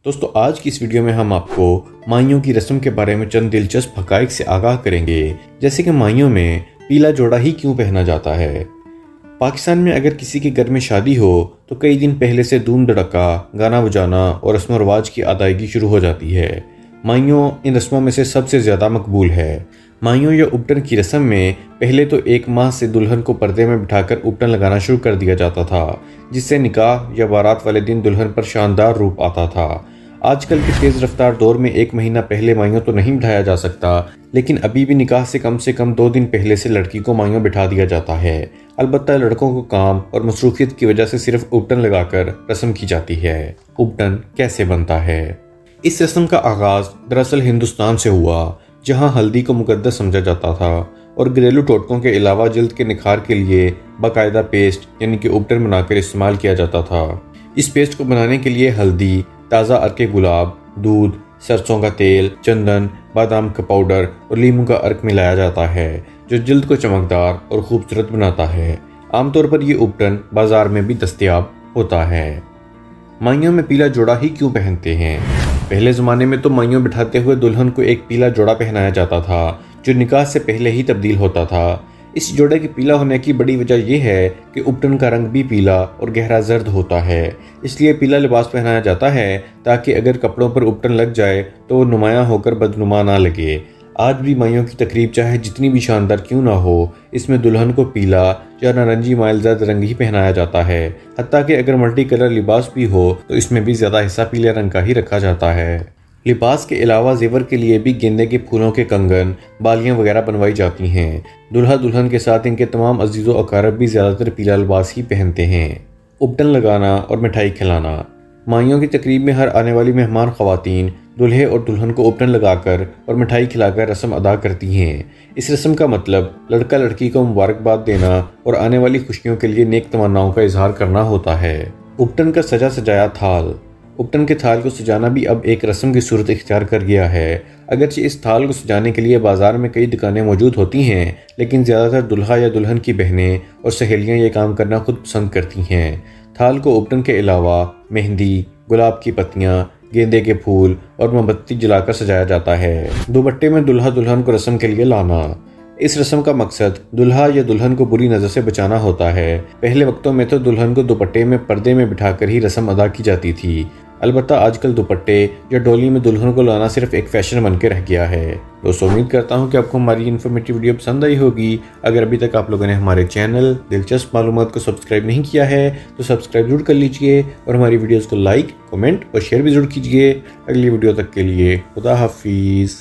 दोस्तों आज की इस वीडियो में हम आपको माइयों की रस्म के बारे में चंद दिलचस्प हकाइक से आगाह करेंगे, जैसे कि माइयों में पीला जोड़ा ही क्यों पहना जाता है। पाकिस्तान में अगर किसी के घर में शादी हो तो कई दिन पहले से धूम धड़का, गाना बजाना और रस्म व रिवाज की अदायगी शुरू हो जाती है। माइयों इन रस्मों में से सबसे ज़्यादा मकबूल है। माइयों या उपटन की रस्म में पहले तो एक माह से दुल्हन को पर्दे में बिठाकर उपटन लगाना शुरू कर दिया जाता था, जिससे निकाह या बारात वाले दिन दुल्हन पर शानदार रूप आता था। आजकल के तेज़ रफ्तार दौर में एक महीना पहले माइयों तो नहीं बिठाया जा सकता, लेकिन अभी भी निकाह से कम 2 दिन पहले से लड़की को माइयों बिठा दिया जाता है। अलबत्ता लड़कों को काम और मसरूफियत की वजह से सिर्फ उपटन लगाकर रस्म की जाती है। उपटन कैसे बनता है? इस रस्म का आगाज़ दरअसल हिंदुस्तान से हुआ, जहाँ हल्दी को मुकद्दस समझा जाता था और घरेलू टोटकों के अलावा जल्द के निखार के लिए बाकायदा पेस्ट यानी कि उपटन बनाकर इस्तेमाल किया जाता था। इस पेस्ट को बनाने के लिए हल्दी, ताज़ा अर्क गुलाब, दूध, सरसों का तेल, चंदन, बादाम का पाउडर और लीमू का अर्क मिलाया जाता है, जो जल्द को चमकदार और खूबसूरत बनाता है। आमतौर पर यह उपटन बाजार में भी दस्तयाब होता है। माइयों में पीला जोड़ा ही क्यों पहनते हैं? पहले ज़माने में तो माइयों बिठाते हुए दुल्हन को एक पीला जोड़ा पहनाया जाता था, जो निकाह से पहले ही तब्दील होता था। इस जोड़े के पीला होने की बड़ी वजह यह है कि उपटन का रंग भी पीला और गहरा जर्द होता है, इसलिए पीला लिबास पहनाया जाता है ताकि अगर कपड़ों पर उपटन लग जाए तो वो नुमायाँ होकर बदनुमा ना लगे। आज भी माइयों की तकरीब चाहे जितनी भी शानदार क्यों ना हो, इसमें दुल्हन को पीला या नारंगी माइलजर्द रंग ही पहनाया जाता है। हत्ता कि अगर मल्टी कलर लिबास भी हो तो इसमें भी ज़्यादा हिस्सा पीले रंग का ही रखा जाता है। लिबास के अलावा जेवर के लिए भी गेंदे के फूलों के कंगन, बालियां वगैरह बनवाई जाती हैं। दूल्हा दुल्हन के साथ इनके तमाम अजीज़ो अकारब भी ज़्यादातर पीला लिबास ही पहनते हैं। उपटन लगाना और मिठाई खिलाना। माइयों की तकरीब में हर आने वाली मेहमान ख़वातीन दूल्हे और दुल्हन को उपटन लगाकर और मिठाई खिलाकर रस्म अदा करती हैं। इस रस्म का मतलब लड़का लड़की को मुबारकबाद देना और आने वाली खुशियों के लिए नेक तमन्नाओं का इजहार करना होता है। उपटन का सजा सजाया थाल। उपटन के थाल को सजाना भी अब एक रस्म की सूरत इख्तियार कर गया है। अगरचे इस थाल को सजाने के लिए बाजार में कई दुकानें मौजूद होती हैं, लेकिन ज़्यादातर दुल्हा या दुल्हन की बहनें और सहेलियां ये काम करना खुद पसंद करती हैं। थाल को उपटन के अलावा मेहंदी, गुलाब की पत्तियां, गेंदे के फूल और मोमबत्ती जलाकर सजाया जाता है। दुपट्टे में दुल्हा दुल्हन को रस्म के लिए लाना। इस रस्म का मकसद दुल्हा या दुल्हन को बुरी नज़र से बचाना होता है। पहले वक्तों में तो दुल्हन को दुपट्टे में पर्दे में बिठाकर ही रस्म अदा की जाती थी। अलबत्ता आजकल दुपट्टे या डोली में दुल्हन को लाना सिर्फ एक फैशन बन के रह गया है। दोस्तों उम्मीद करता हूँ कि आपको हमारी इन्फॉर्मेटिव वीडियो पसंद आई होगी। अगर अभी तक आप लोगों ने हमारे चैनल दिलचस्प मालूमात को सब्सक्राइब नहीं किया है तो सब्सक्राइब जरूर कर लीजिए और हमारी वीडियोज़ को लाइक, कमेंट और शेयर भी जरूर कीजिए। अगली वीडियो तक के लिए खुदा हाफिज़।